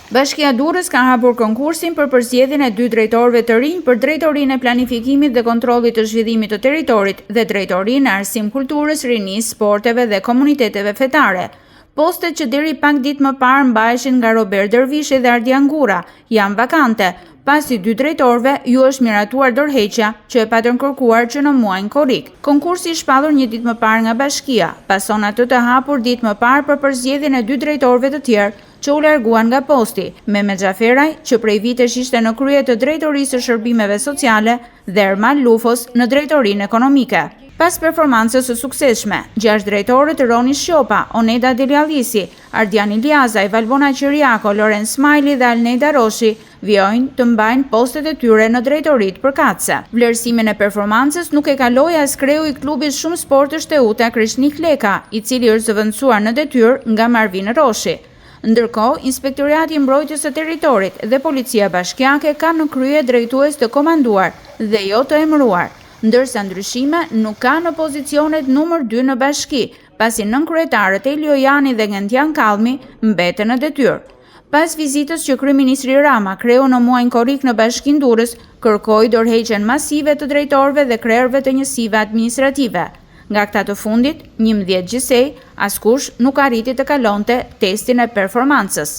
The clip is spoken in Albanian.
Bashkia Durrës ka hapur konkursin për përzgjedhjen e 2 drejtorëve të rinj për drejtorinë e planifikimit dhe kontrollit të zhvillimit të territorit dhe drejtorinë e arsim kulturës, rinisë, sporteve dhe komuniteteve fetare. Postet që deri pak ditë më parë mbaheshin nga Robert Dervishi dhe Ardian Gura janë vakante, pasi 2 drejtorëve ju është miratuar dorëheqja që e patën kërkuar që në muajin korrik. Konkursi i shpallur një ditë më parë nga bashkia, pason atë të hapur ditë më parë për përzgjedhjen e 2 drejtorëve të tjerë që u larguan nga posti, Mehmet Xhaferaj, që prej vitesh ishte në krye të drejtorisë së shërbimeve sociale, dhe Ermal Lufos në drejtorinë ekonomike. Pas performancës së suksesshme, 6 drejtorët Roni Shqopa, Oneda Deliallisi, Ardian Iliazaj, Valbona Qiriako, Loren Smajli dhe Alneda Roshi vjojnë të mbajnë postet e tyre në drejtoritë përkatëse. Vlerësimin e performancës nuk e kaloi as kreu i klubit shumë sportësh Teuta Krishnik Leka, i cili është zëvendësuar në detyrë nga Marvin Roshi. Ndërkohë, Inspektorati i Mbrojtjes së Territorit dhe Policia Bashkiake kanë në krye drejtues të komanduar dhe jo të emëruar, ndërsa ndryshime nuk ka në pozicionet numër 2 në bashki, pasi nënkretarët Elio Jani dhe Gentian Kallmi mbeten në detyrë. Pas vizitës që kryeministri Rama kreu në muajin korrik në Bashkinë Durrës, kërkoi dorëheqjen masive të drejtorëve dhe krerëve të njësive administrative. Nga këta të fundit, 11 gjysej, askush nuk arriti të kalonte testin e performancës.